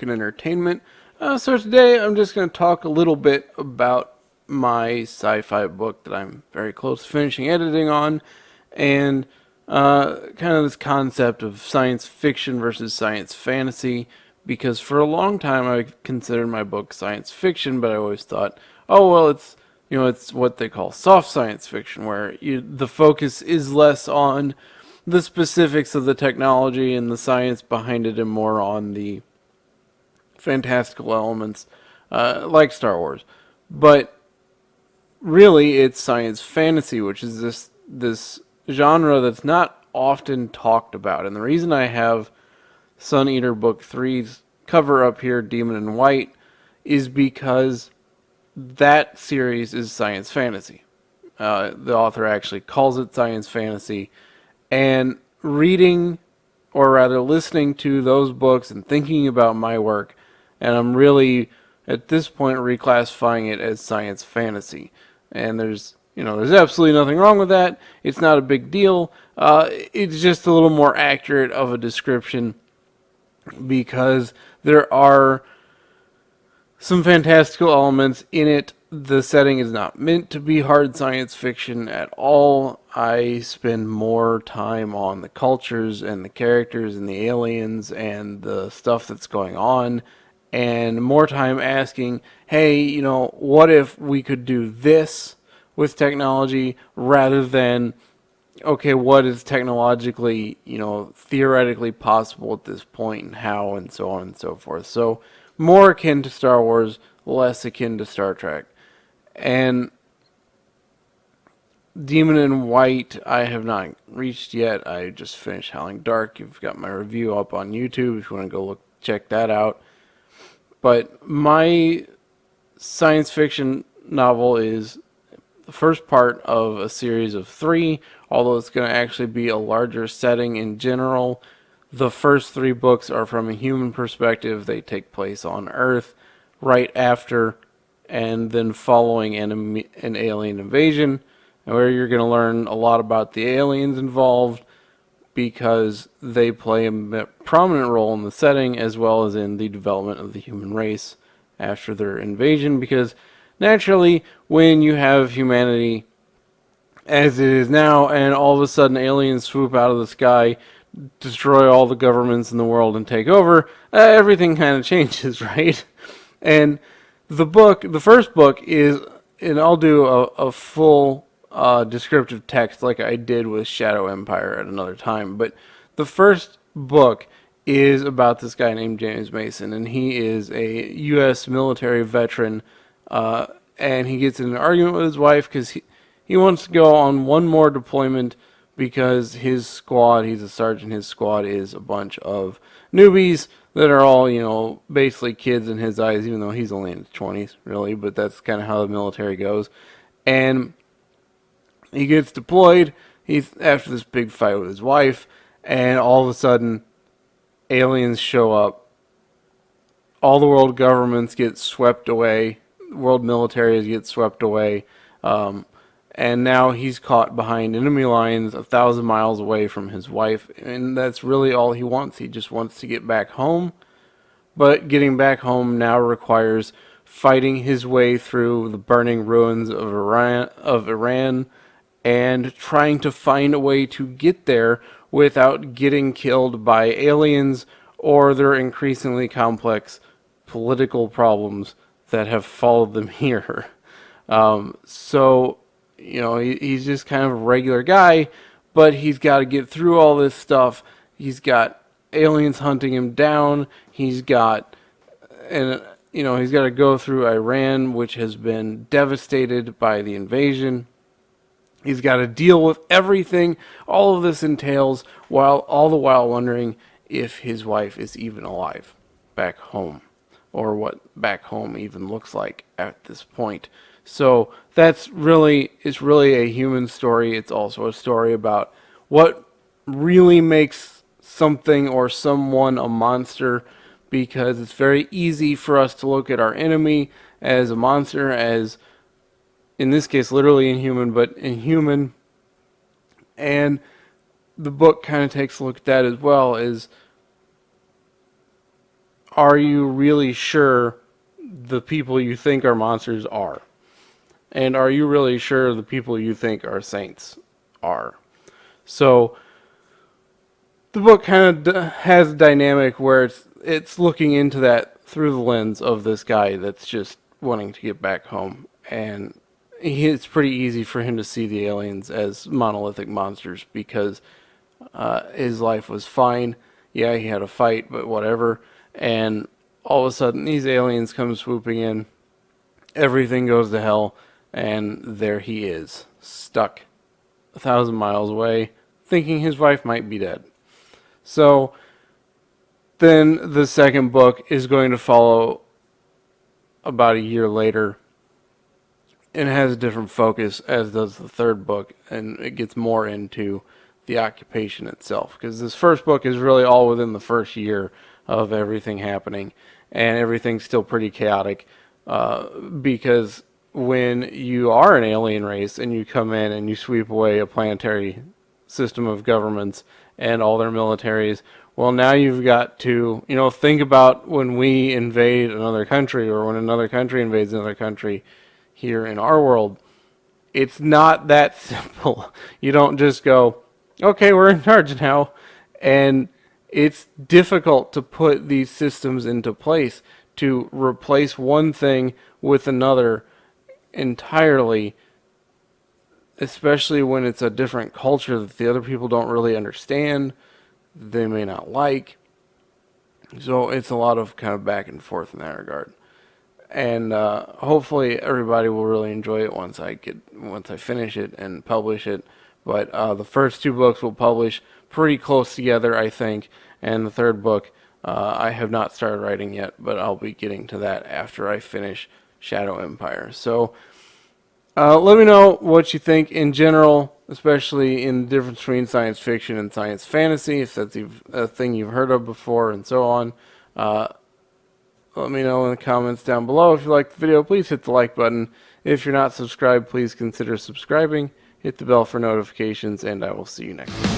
and entertainment. So today I'm just going to talk a little bit about my sci-fi book that I'm very close to finishing editing on, and kind of this concept of science fiction versus science fantasy. Because for a long time I considered my book science fiction, but I always thought, oh well, it's what they call soft science fiction, where the focus is less on the specifics of the technology and the science behind it, and more on the fantastical elements, like Star Wars. But really, it's science fantasy, which is this genre that's not often talked about. And the reason I have Sun Eater Book Three's cover up here, Demon in White, is because that series is science fantasy. The author actually calls it science fantasy, and reading, or rather listening to those books and thinking about my work, and I'm really at this point reclassifying it as science fantasy. And there's absolutely nothing wrong with that. It's not a big deal. It's just a little more accurate of a description, because there are some fantastical elements in it. The setting is not meant to be hard science fiction at all. I spend more time on the cultures and the characters and the aliens and the stuff that's going on, and more time asking, hey, what if we could do this with technology, rather than, okay, what is technologically, theoretically possible at this point, and how, and so on and so forth. So more akin to Star Wars, less akin to Star Trek. And Demon in White, I have not reached yet. I just finished Howling Dark. You've got my review up on YouTube if you want to go check that out. But my science fiction novel is the first part of a series of 3, although it's going to actually be a larger setting in general. The first 3 books are from a human perspective. They take place on Earth right after and then following an alien invasion, where you're going to learn a lot about the aliens involved, because they play a prominent role in the setting as well as in the development of the human race after their invasion. Because naturally, when you have humanity as it is now, and all of a sudden aliens swoop out of the sky, destroy all the governments in the world, and take over, everything kind of changes, right? And the first book is, and I'll do a full descriptive text like I did with Shadow Empire at another time, but the first book is about this guy named James Mason, and he is a U.S. military veteran, and he gets in an argument with his wife because he wants to go on one more deployment, because his squad, he's a sergeant, his squad is a bunch of newbies that are all, basically kids in his eyes, even though he's only in his 20s, really, but that's kind of how the military goes. And he gets deployed, he's after this big fight with his wife, and all of a sudden, aliens show up. All the world governments get swept away, world militaries get swept away, and now he's caught behind enemy lines 1,000 miles away from his wife, and that's really all he wants. He just wants to get back home, but getting back home now requires fighting his way through the burning ruins of Iran, and trying to find a way to get there without getting killed by aliens or their increasingly complex political problems that have followed them here. So he's just kind of a regular guy, but he's got to get through all this stuff. He's got aliens hunting him down. He's got he's got to go through Iran, which has been devastated by the invasion. He's got to deal with everything all of this entails, while all the while wondering if his wife is even alive back home, or what back home even looks like at this point. So it's really a human story. It's also a story about what really makes something or someone a monster, because it's very easy for us to look at our enemy as a monster, as in this case literally inhuman, but inhuman. And the book kind of takes a look at that as well, is are you really sure the people you think are monsters are? And are you really sure the people you think are saints are? So the book kind of has a dynamic where it's looking into that through the lens of this guy that's just wanting to get back home, and it's pretty easy for him to see the aliens as monolithic monsters because his life was fine. Yeah, he had a fight, but whatever. And all of a sudden, these aliens come swooping in. Everything goes to hell, and there he is, stuck 1,000 miles away, thinking his wife might be dead. So then the second book is going to follow about a year later, and it has a different focus, as does the third book, and it gets more into the occupation itself. Because this first book is really all within the first year of everything happening, and everything's still pretty chaotic. Because when you are an alien race and you come in and you sweep away a planetary system of governments and all their militaries, well, now you've got to, think about when we invade another country or when another country invades another country here in our world. It's not that simple. You don't just go, okay, we're in charge now. And it's difficult to put these systems into place to replace one thing with another entirely, especially when it's a different culture that the other people don't really understand, they may not like. So it's a lot of kind of back and forth in that regard. And hopefully everybody will really enjoy it once I finish it and publish it. But the first two books will publish pretty close together, I think. And the third book, I have not started writing yet, but I'll be getting to that after I finish Shadow Empire. So let me know what you think in general, especially in the difference between science fiction and science fantasy, if that's a thing you've heard of before, and so on. Let me know in the comments down below. If you liked the video, please hit the like button. If you're not subscribed, please consider subscribing. Hit the bell for notifications, and I will see you next time.